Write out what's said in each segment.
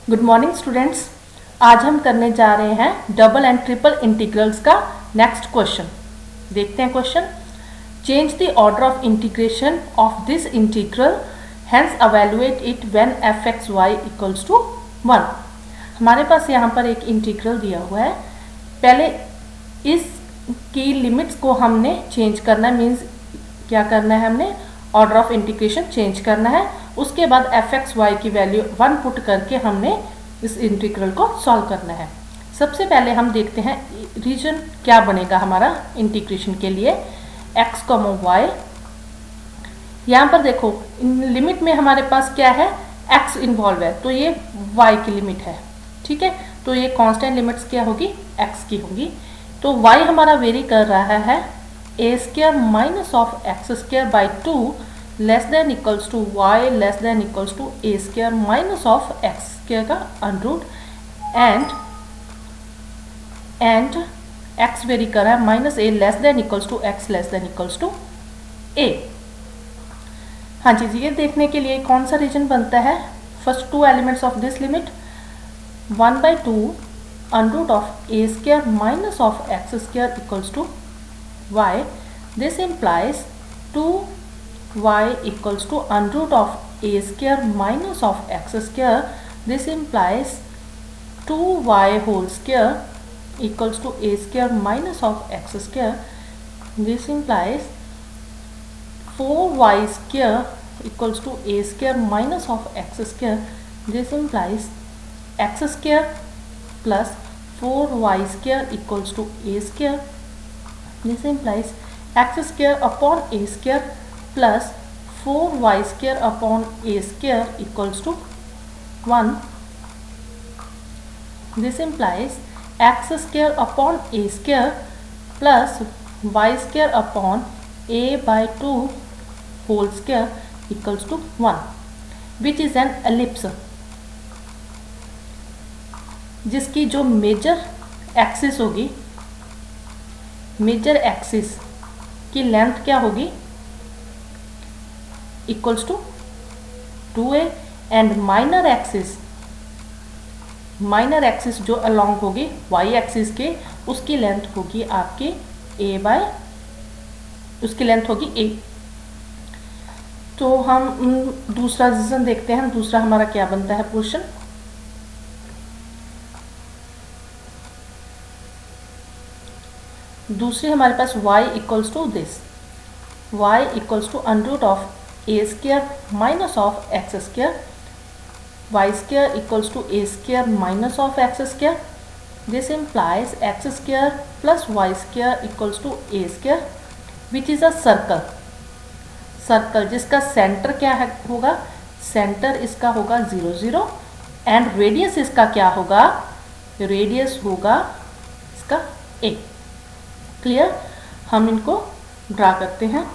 Good morning students. आज हम करने जा रहे हैं डबल एंड ट्रिपल इंटीग्रल्स का नेक्स्ट क्वेश्चन। देखते हैं question. Change the order of integration of this integral, hence evaluate it when F X Y equals to 1। हमारे पास यहाँ पर एक इंटीग्रल दिया हुआ है। पहले इसकी लिमिट्स को हमने चेंज करना है, मीन्स क्या करना है, हमने ऑर्डर ऑफ इंटीग्रेशन चेंज करना है। उसके बाद एफ एक्स वाई की वैल्यू 1 पुट करके हमने इस इंटीग्रल को सॉल्व करना है। सबसे पहले हम देखते हैं रीजन क्या बनेगा हमारा इंटीग्रेशन के लिए। एक्स कॉमा वाई, यहाँ पर देखो लिमिट में हमारे पास क्या है, एक्स इन्वॉल्व है, तो ये वाई की लिमिट है। ठीक है, तो ये कांस्टेंट लिमिट्स क्या होगी, एक्स की होगी। तो वाई हमारा वेरी कर रहा है a square minus of x square by 2 less than equals to y less than equals to A square minus of x square का अंडरूट एंड एक्स वेरी कर रहा है minus a less than equals to x less than equals to a. हाँ जी, ये देखने के लिए कौन सा रीजन बनता है। First two elements of this limit 1/2 under root of A square minus of x square equals to y. This implies 2y equals to under root of a square minus of x square. This implies 2y whole square equals to a square minus of x square. This implies 4y square equals to a square minus of x square. This implies x square plus 4y square equals to a square. This implies x square upon a square plus 4y square upon a square equals to 1. This implies x square upon a square plus y square upon a by 2 whole square equals to 1, which is an ellipse, जिसकी जो major axis होगी, major axis की length क्या होगी, equals to 2a and minor axis जो along होगी y axis के, उसकी लेंथ होगी आपकी a बाय, उसकी लेंथ होगी a। तो हम दूसरा रीजन देखते हैं। दूसरा हमारा क्या बनता है पोर्शन। दूसरी हमारे पास y equals to this, y equals to under root of A square minus of x square, Y square equals to A square minus of x square. This implies X square plus Y square equals to A square, which is a circle जिसका centre क्या है होगा, centre इसका होगा 0 0 and radius इसका क्या होगा, radius होगा इसका a। क्लियर, हम इनको ड्रा करते हैं।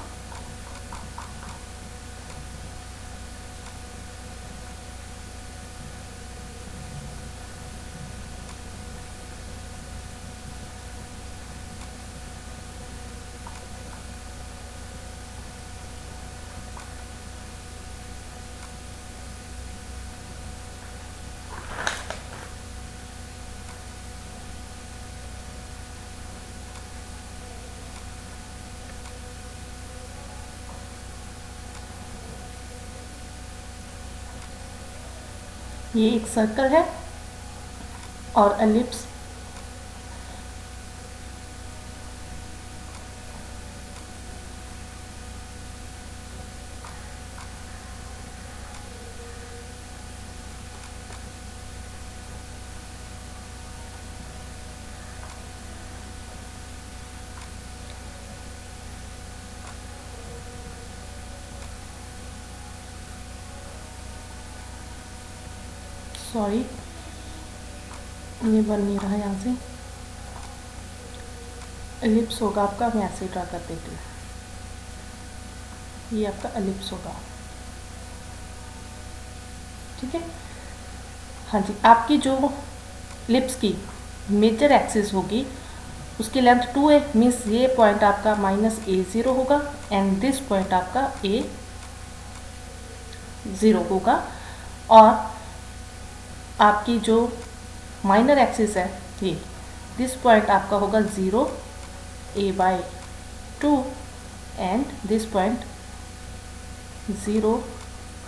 ये एक सर्कल है और एलिप्स, सॉरी ये बन नहीं रहा, यहाँ से एलिप्स होगा आपका, मैं ऐसे ड्रा कर देती हूँ। ये आपका एलिप्स होगा, ठीक है। हाँ जी, आपकी जो एलिप्स की मेजर एक्सिस होगी उसकी लेंथ 2a, मीन्स ये पॉइंट आपका माइनस a0 होगा एंड दिस पॉइंट आपका a0 होगा। और आपकी जो माइनर एक्सिस है ये, दिस पॉइंट आपका होगा 0 a/2 and this point 0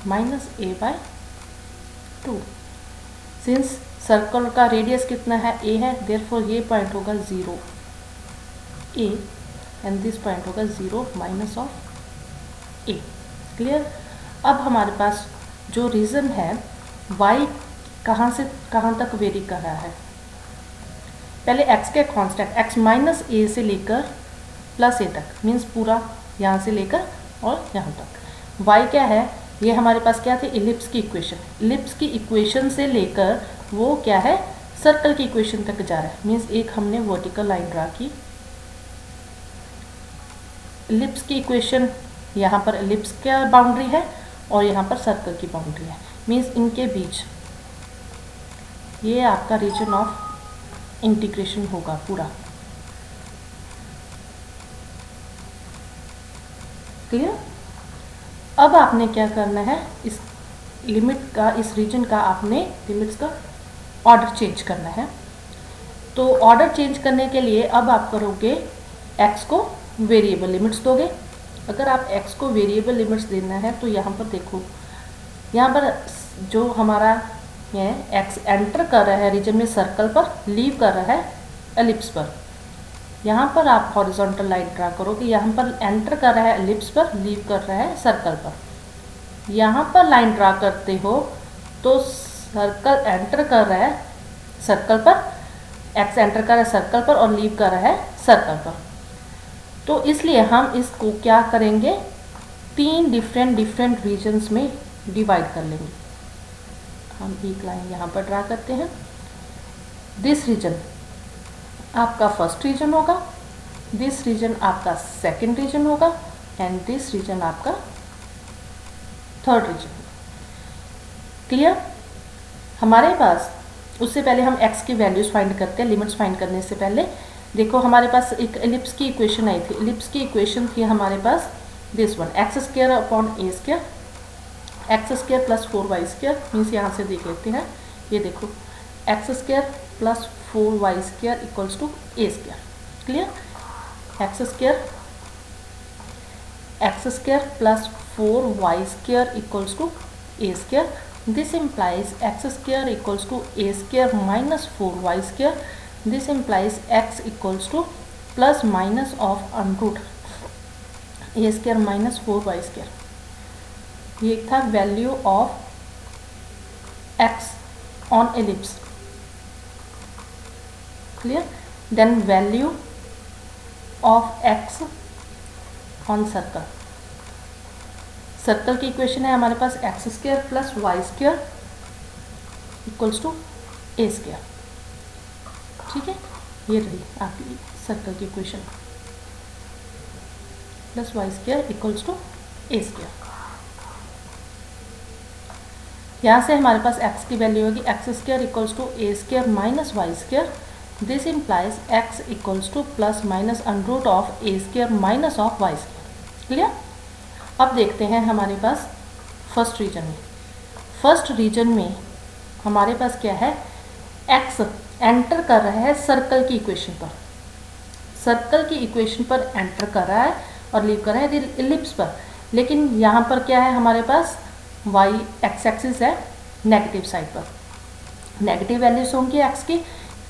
-a/2। Since circle का रेडियस कितना है a है, देयरफॉर ये पॉइंट होगा 0 a एंड दिस पॉइंट होगा 0 - a। क्लियर। अब हमारे पास जो रीज़न है y कहाँ से कहाँ तक वेरी कर रहा है, पहले x के कांस्टेंट x -a से लेकर +a तक, मीन्स पूरा यहाँ से लेकर और यहाँ तक। y क्या है, ये हमारे पास क्या थे, इलिप्स की इक्वेशन। इलिप्स की इक्वेशन से लेकर वो क्या है, सर्कल की इक्वेशन तक जा रहा है, मीन्स एक हमने वर्टिकल लाइन ड्रा की। इलिप्स की इक्वेशन, यहाँ पर इलिप्स का बाउंड्री है और यहाँ पर सर्कल की बाउंड्री है, मीन्स इनके बीच ये आपका रीजन ऑफ इंटीग्रेशन होगा पूरा। क्लियर। अब आपने क्या करना है, इस लिमिट का, इस रीजन का आपने लिमिट्स का ऑर्डर चेंज करना है। तो ऑर्डर चेंज करने के लिए अब आप करोगे, x को वेरिएबल लिमिट्स दोगे। अगर आप x को वेरिएबल लिमिट्स देना है तो यहाँ पर देखो, यहाँ पर जो हमारा है x एंटर कर रहा है रीजन में सर्कल पर, लीव कर रहा है एलिप्स पर। यहाँ पर आप हॉरिजॉन्टल लाइन ड्रा करोगे, यहाँ पर एंटर कर रहा है एलिप्स पर, लीव कर रहा है सर्कल पर। यहाँ पर लाइन ड्रा करते हो तो सर्कल एंटर कर रहा है सर्कल पर, x एंटर कर रहा है सर्कल पर और लीव कर रहा है सर्कल पर। तो इसलिए हम इसको क्या करेंगे, 3 डिफरेंट रीजन्स में डिवाइड कर लेंगे। हम एक लाइन यहाँ पर ड्रा करते हैं। दिस रीजन आपका फर्स्ट रीजन होगा, दिस रीजन आपका सेकंड रीजन होगा एंड दिस रीजन आपका थर्ड रीजन। क्लियर। हमारे पास उससे पहले हम x की वैल्यूज फाइंड करते हैं, लिमिट्स फाइंड करने से पहले देखो हमारे पास एक एलिप्स की इक्वेशन आई थी। एलिप्स की इक्वेशन थी हमारे पास this one, x² upon a², x² + 4y², means यहाँ से देख लेते हैं। ये देखो x² + 4y² = a²। Clear. x² + 4y² = a²। This implies x² = a² - 4y². This implies x = ± of √ a² - 4y²। ये था value of x on ellipse. Clear. Then value of x on circle. Circle की equation है हमारे पास x² + y² = a²। ठीक है, ये रही आपकी सर्कल की इक्वेशन, +y² = a²। यहाँ से हमारे पास x की वैल्यू होगी x² = a² - y²। This implies x = ± of a² - of y²। Clear. अब देखते हैं हमारे पास फर्स्ट रीजन में। फर्स्ट रीजन में हमारे पास क्या है, x एंटर कर रहा है सर्कल की इक्वेशन पर, सर्कल की इक्वेशन पर एंटर कर रहा है और लीव कर रहा है इलिप्स पर। लेकिन यहाँ पर क्या है हमारे पास, y एक्स एक्सिस है नेगेटिव साइड पर, नेगेटिव वैल्यूज होंगी x की।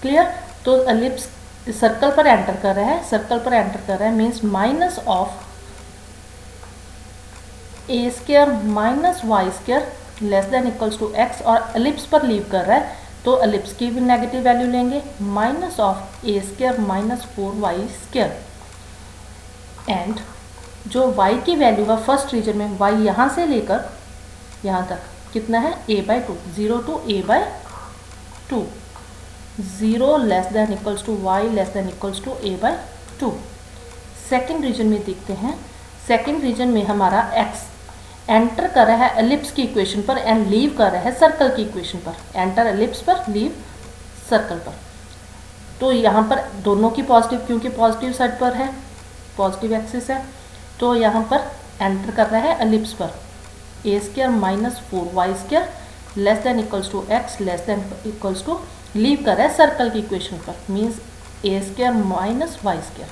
क्लियर। तो एलिप्स सर्कल पर एंटर कर रहा है, सर्कल पर एंटर कर रहा है means minus of a² - y² < x, और एलिप्स पर लीव कर रहा है तो एलिप्स की भी नेगेटिव वैल्यू लेंगे, minus of a² - 4y²। And जो y की वैल्यू है फर्स्ट रीजन में, y यहाँ से लेकर यहाँ तक कितना है, a/2, 0 to a/2, 0 < y < a/2। Second region में देखते हैं, सेकेंड रीजन में हमारा x एंटर कर रहा है एलिप्स की इक्वेशन पर एंड लीव कर रहा है सर्कल की इक्वेशन पर, एंटर एलिप्स पर, लीव सर्कल पर। तो यहाँ पर दोनों की पॉजिटिव, क्योंकि पॉजिटिव साइड पर है, पॉजिटिव एक्सिस है, तो यहाँ पर एंटर कर रहा है एलिप्स पर a² - 4y²। Less than equals to x less than equals to leave कर रहा है सर्कल की इक्वेशन पर, means A square minus Y square.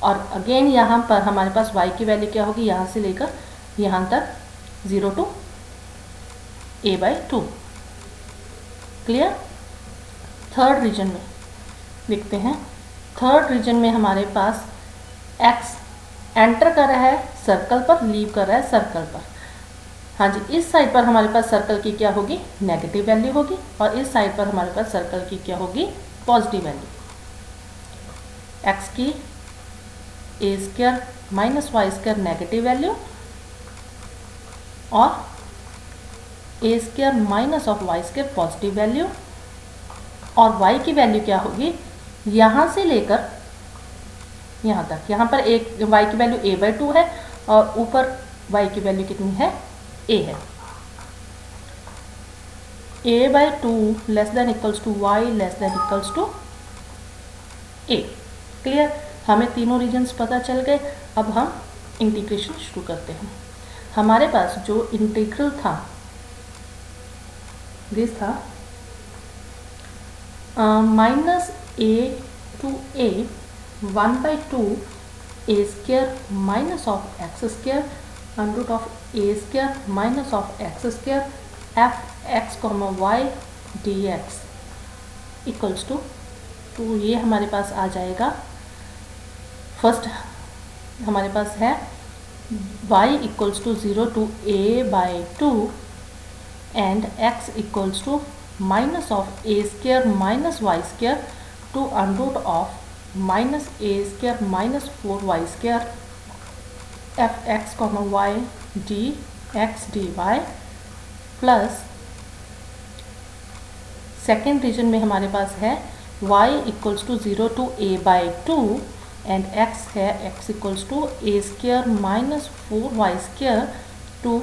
और अगेन यहाँ पर हमारे पास y की वैल्यू क्या होगी, यहाँ से लेकर यहाँ तक 0 to a/2। Clear. Third region में देखते हैं। थर्ड रीजन में हमारे पास x एंटर कर रहा है सर्कल पर, लीव कर रहा है सर्कल पर। हाँ जी, इस साइड पर हमारे पास सर्कल की क्या होगी, नेगेटिव वैल्यू होगी, और इस साइड पर हमारे पास सर्कल की क्या होगी, पॉजिटिव वैल्यू। x की a square minus Y square negative value और a square minus of y square positive value. और y की वैल्यू क्या होगी, यहाँ से लेकर यहाँ तक, यहाँ पर एक y की वैल्यू a/2 है और ऊपर y की वैल्यू कितनी है, a है। a/2 less than equals to y less than equals to a। Clear. हमें तीनों रीजन्स पता चल गए। अब हम इंटीग्रेशन शुरू करते हैं। हमारे पास जो इंटीग्रल था दिस था minus a to a 1/2 a square minus of x square under root of a square minus of x square f(x, y) dx equals to, तो ये हमारे पास आ जाएगा। फर्स्ट हमारे पास है y equals to 0 to a/2 and x equals to minus of a square minus Y square to under root of minus a square minus 4y square f(x, y) dx dy plus second region में हमारे पास है y equals to 0 to a/2 and x है x equals to a square minus 4y square to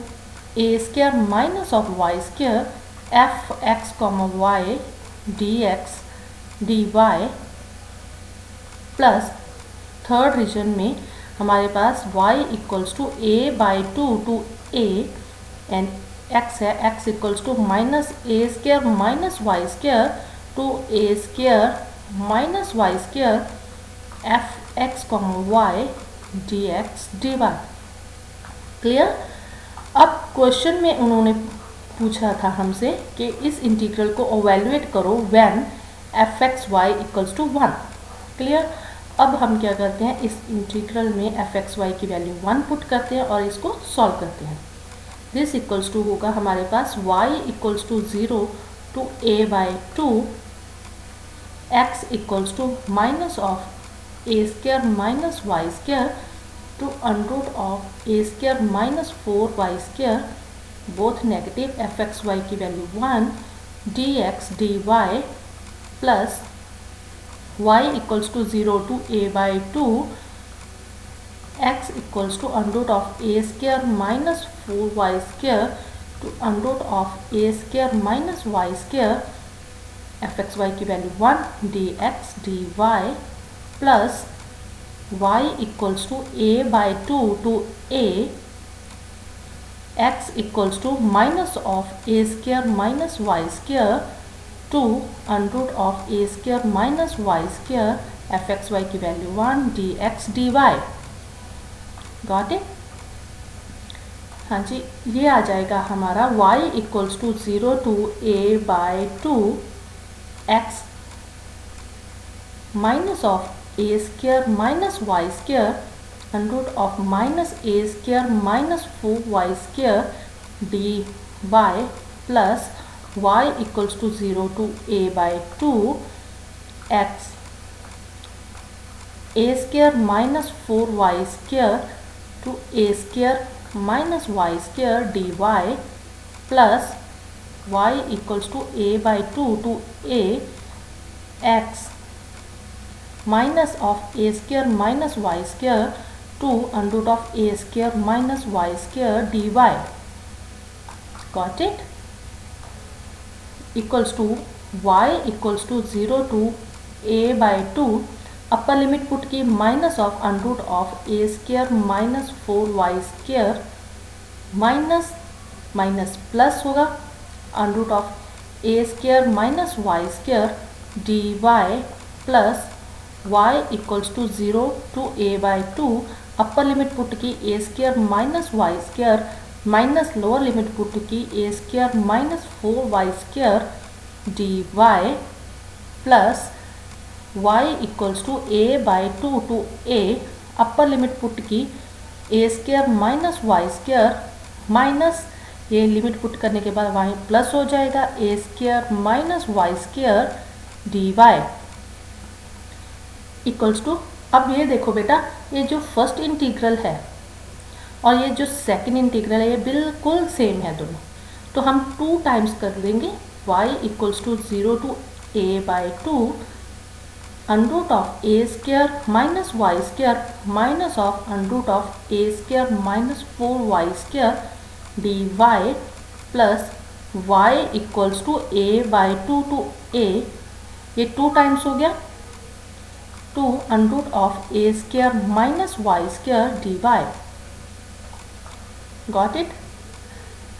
a square minus of y square f(x, y) dx dy plus third region में हमारे पास y equals to a/2 to a and x है x equals to minus a square minus Y square to a square minus Y square f(x, y) dx dy। Clear. अब question में उन्होंने पूछा था हमसे कि इस इंटीग्रल को इवैल्यूएट करो when f(x,y) equals to 1। Clear. अब हम क्या करते हैं, इस इंटीग्रल में f(x,y) की वैल्यू 1 पुट करते हैं और इसको सॉल्व करते हैं। दिस इक्वल्स टू होगा हमारे पास y equals to 0 to a/2 x equals to minus of a square minus Y square to under root of a square minus 4y square both negative f(x,y) की वैल्यू 1 dx dy plus y equals to 0 to a/2 x equals to under root of a square minus 4y square to under root of a square minus y square f(x,y) की वैल्यू 1 dx dy plus y equals to a/2 to a x equals to minus of a square minus Y square to under root of a square minus Y square f(x,y) की वैल्यू 1 dx dy। Got it. हाँ जी, ये आ जाएगा हमारा y equals to 0 to a/2 x minus of a square minus Y square under root of minus a square minus 4y square dy plus y equals to 0 to a/2 x a square minus 4y square to a square minus Y square dy plus y equals to a/2 to a x minus of a square minus Y square to under root of a square minus Y square dy। Got it. Equals to y equals to 0 to a/2 upper limit put की minus of under root of a square minus 4y square minus minus plus होगा under root of A square minus Y square D Y plus y equals to 0 to a by 2। Upper limit put की a square minus Y square minus lower limit put की a square minus 4y square D Y plus y equals to a by 2 to a। Upper limit put की a square minus Y square minus ये limit put करने के बाद y plus हो जाएगा a square minus Y square D Y equals to. अब ये देखो बेटा, ये जो फर्स्ट इंटीग्रल है और ये जो सेकंड इंटीग्रल है ये बिल्कुल सेम है दोनों, तो हम 2 टाइम्स कर देंगे y equals to 0 to a by 2 under root of A square minus Y square minus of under root of A square minus 4y square D Y plus y equals to a by 2 to a। ये 2 times हो गया 2 under root of A square minus Y square D Y. Got it.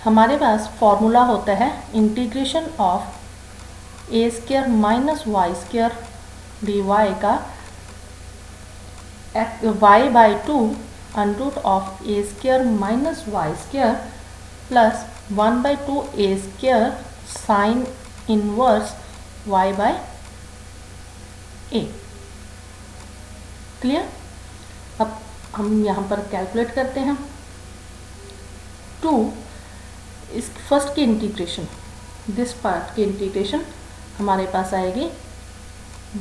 हमारे पास formula होता है integration of A square minus Y square D Y का y by 2 under root of A square minus Y square plus 1 by 2 A square sine inverse y by A. Clear. अब हम यहाँ पर calculate करते हैं 2 इस फर्स्ट की integration, this part की इंटीग्रेशन हमारे पास आएगी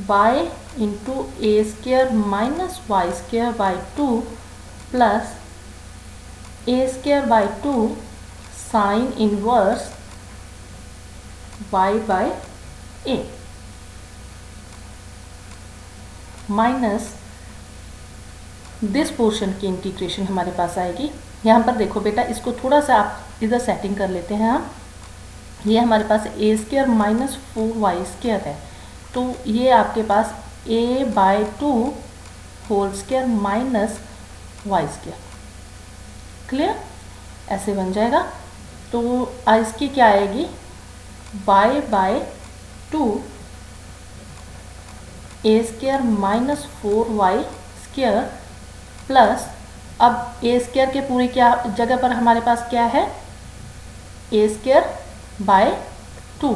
y into A square minus Y square by 2 plus A square by 2 sine inverse y by A minus this portion की इंटीग्रेशन हमारे पास आएगी। यहाँ पर देखो बेटा, इसको थोड़ा सा आप इधर सेटिंग कर लेते हैं हम। ये हमारे पास A square minus 4y square है, तो ये आपके पास a by 2 whole square minus Y square. Clear, ऐसे बन जाएगा। तो इसकी क्या आएगी y by 2 A square minus 4y square plus, अब ए स्क्वायर के पूरी क्या जगह पर हमारे पास क्या है a square by 2,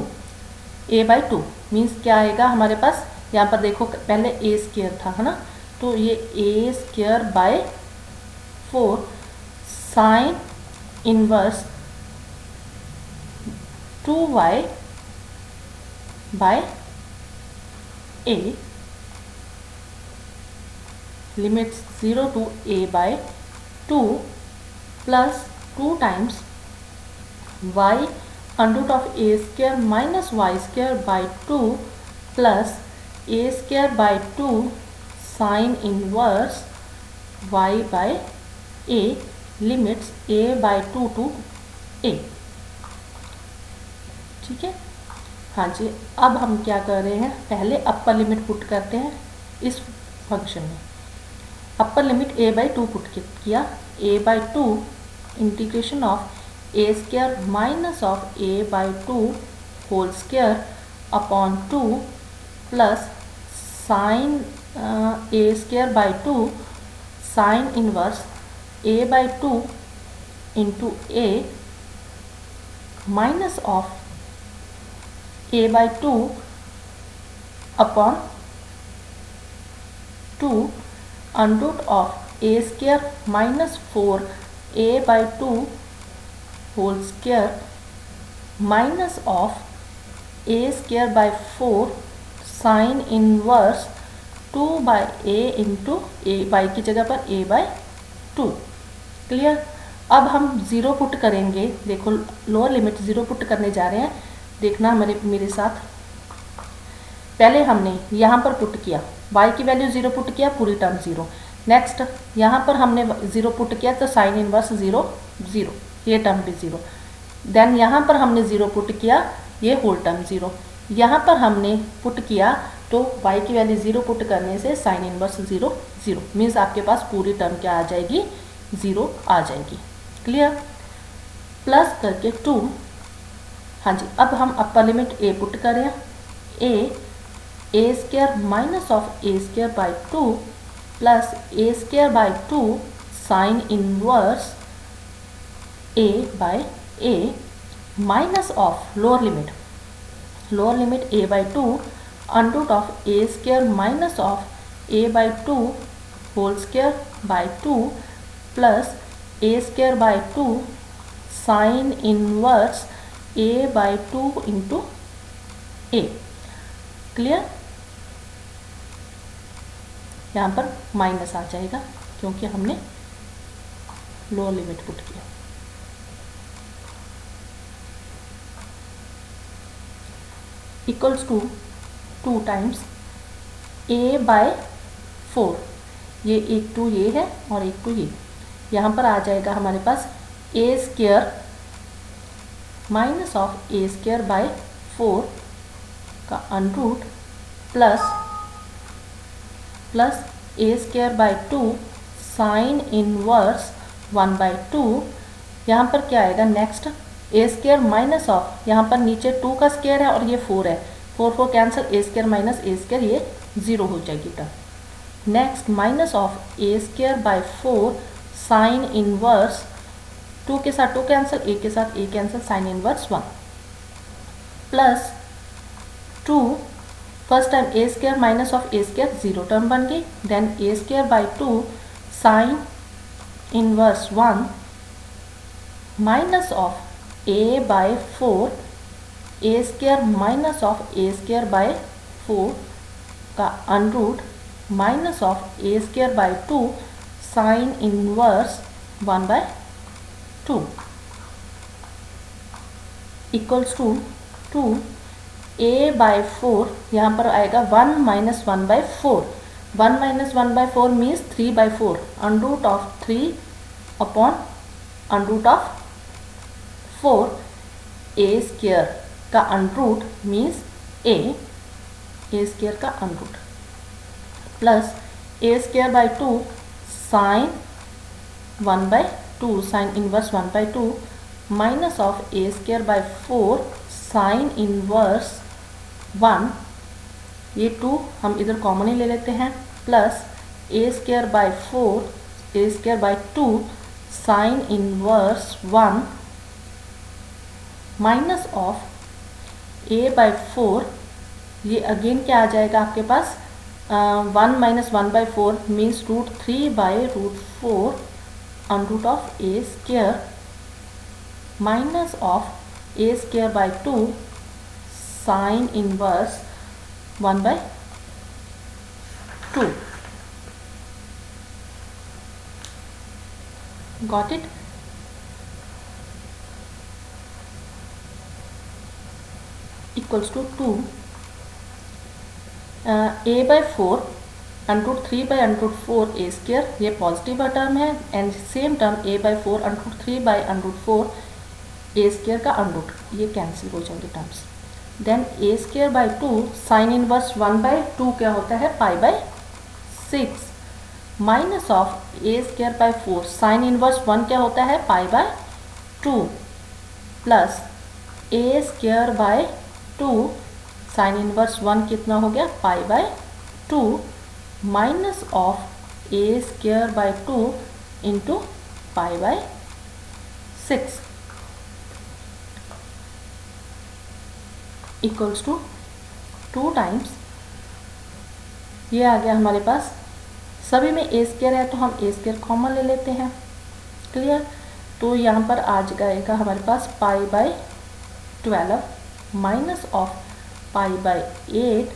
a by 2 means क्या आएगा हमारे पास, यहाँ पर देखो पहले ए स्क्वायर था है ना, तो ये a square by 4 sine inverse 2y by a limits 0 to a by 2 plus 2 times y under root of a square minus y square by 2 plus a square by 2 sin inverse y by a limits a by 2 to a। ठीक है, हाँ जी। अब हम क्या कर रहे हैं, पहले अपर लिमिट पुट करते हैं इस फंक्शन में। Upper limit a by 2 put किया, a by 2 integration of A square minus of a by 2 whole square upon 2 plus sine A square by 2 sine inverse a by 2 into a minus of a by 2 upon 2 under root of A square minus 4 a by 2 whole square minus of A square by 4 sine inverse 2 by A into A by की जगह पर a by 2। Clear. अब हम 0 put करेंगे, देखो lower limit 0 put करने जा रहे हैं, देखना मेरे साथ। पहले हमने यहाँ पर पुट किया y की वैल्यू 0 पुट किया, पूरी टर्म 0। नेक्स्ट यहाँ पर हमने 0 पुट किया तो साइन इनवर्स 0 0, ये टर्म भी 0। देन यहाँ पर हमने 0 पुट किया, ये होल टर्म 0। यहाँ पर हमने पुट किया तो y की वैल्यू 0 पुट करने से साइन इनवर्स 0 0 मीन्स आपके पास पूरी टर्म क्या आ जाएगी 0 आ जाएगी। क्लियर। प्लस करके 2 हाँ जी, अब हम अपर लिमिट ए पुट करें। A square minus of A square by 2 plus A square by 2 sine inverse a by A minus of lower limit a by 2 under root of a square minus of a by 2 whole square by 2 plus a square by 2 sine inverse a by 2 into a। Clear? यहाँ पर minus आ जाएगा क्योंकि हमने lower limit put किया। Equals to 2 times a by 4, ये एक 2 ये है और एक 2 ये, यहाँ पर आ जाएगा हमारे पास a square minus of a square by 4 का under root plus a square by 2 sine inverse 1 by 2। यहाँ पर क्या आएगा next, A square minus of, यहाँ पर नीचे 2 का स्क्वायर है और ये 4 है, 4 cancel, a square minus a square, ये 0 हो जाएगी term. Next minus of A square by 4 sine inverse, 2 के साथ 2 कैंसिल, ए के साथ a cancel, sine inverse 1 plus 2, first time a square minus of A square 0 term बन गई, then a square by 2 sine inverse 1 minus of a by 4 a square minus of a square by 4 का under root minus of a square by 2 sine inverse 1 by 2 equals to 2 a by 4, यहाँ पर आएगा 1 minus 1 by 4, 1 minus 1 by 4 means 3 by 4, under root of 3 upon under root of 4, a square का under root means a square का under root plus a square by 2 sine 1 by 2 sine inverse 1 by 2 minus of a square by 4 sine inverse 1, ये 2 हम इधर common ही ले लेते हैं, plus a square by 4 a square by 2 sine inverse 1 minus of a by 4, ये again क्या आ जाएगा आपके पास, 1 minus 1 by 4 means root 3 by root 4 under root of a square minus of a square by 2 sine inverse 1 by 2। Got it? Equals to 2 a by 4 under root 3 by under root 4 a square, ये positive term है, and same term a by 4 under root 3 by under root 4 a square का under root, ये cancel हो जाएंगे terms. Then a square by 2 sine inverse 1 by 2 क्या होता है, pi by 6 minus of a square by 4 sine inverse 1 क्या होता है, pi by 2 plus a square by 2 sine inverse 1 कितना हो गया, pi by 2 minus of a square by 2 into pi by 6 equals to 2 times, ये आ गया हमारे पास, सभी में a स्क्वायर है तो हम a स्क्वायर कॉमन ले लेते हैं। क्लियर? तो यहाँ पर आ जाएगा हमारे पास pi by 12 minus of pi by 8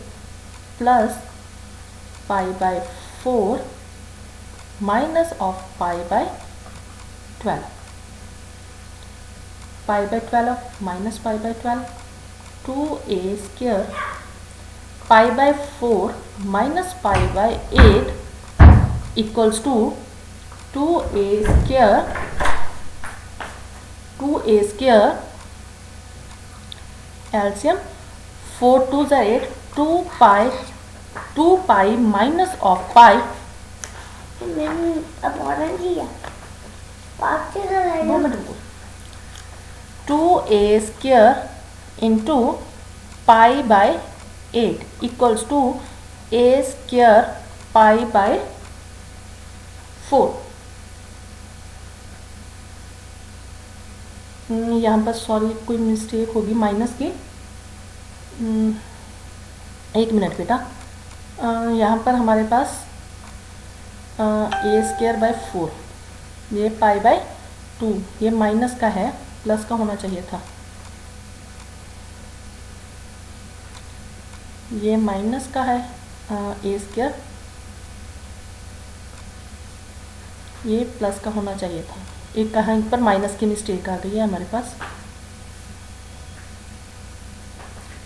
plus pi by 4 minus of pi by 12, pi by 12 minus pi by 12, 2a square pi by 4 minus pi by 8 equals to 2a square एल्सियम 4 2 ज़ा 8, 2 पाई माइनस ऑफ पाई, अब orange ही है, 2a square into pi by 8 equals to A square pi by 4। यहाँ पर sorry कोई mistake होगी minus की। एक मिनट बेटा, यहाँ पर हमारे पास ए स्क्वायर बाय 4, ये पाई बाय 2, ये माइनस का है, प्लस का होना चाहिए था। ये माइनस का है ए स्क्वायर, ये प्लस का होना चाहिए था। एक कहाँ पर माइनस की मिस्टेक आ गई है हमारे पास।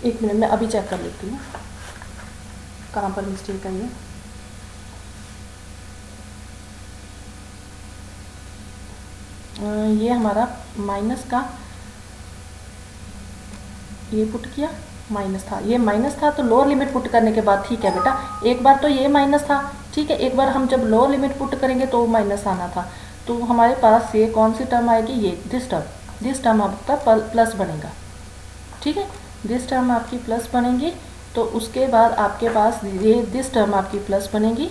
एक मिनट में अभी चेक कर लेती हूँ कहाँ पर मिस्टेक आई है। ये हमारा माइनस का, ये पुट किया, माइनस था, ये माइनस था, तो लोअर लिमिट पुट करने के बाद ठीक है बेटा। एक बार तो ये माइनस था, ठीक है, एक बार हम जब लोअर लिमिट पुट करेंगे तो माइनस आना था। तो हमारे पास ये कौन सी टर्म आएगी, ये दिस टर्म आपका प्लस बनेगा, ठीक है, दिस टर्म आपकी प्लस बनेगी। तो उसके बाद आपके पास ये दिस टर्म आपकी प्लस बनेगी।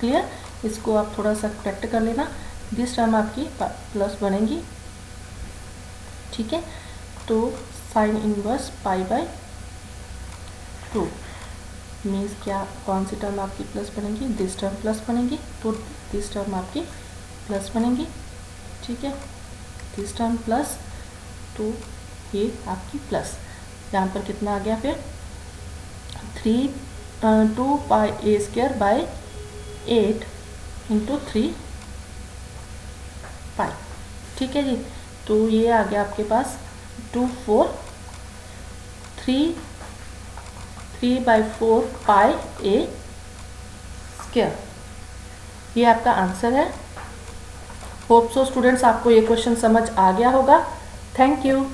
क्लियर, इसको आप थोड़ा सा करेक्ट कर लेना, दिस टर्म आपकी प्लस बनेगी, ठीक है। तो sine inverse pi by 2 means क्या, कौन सी टर्म आपकी प्लस बनेगी, दिस टर्म प्लस बनेगी, तो दिस टर्म आपकी प्लस बनेगी, ठीक है, दिस टर्म प्लस, तो ये आपकी प्लस। यहाँ पर कितना आ गया फिर 2 पाई ए स्क्वायर बाय 8 इंटू 3 पाई, ठीक है जी। तो ये आ गया आपके पास 2 4 3 बाई 4 पाई ए स्क्वायर, ये आपका आंसर है। होप सो स्टूडेंट्स आपको ये क्वेश्चन समझ आ गया होगा। Thank you.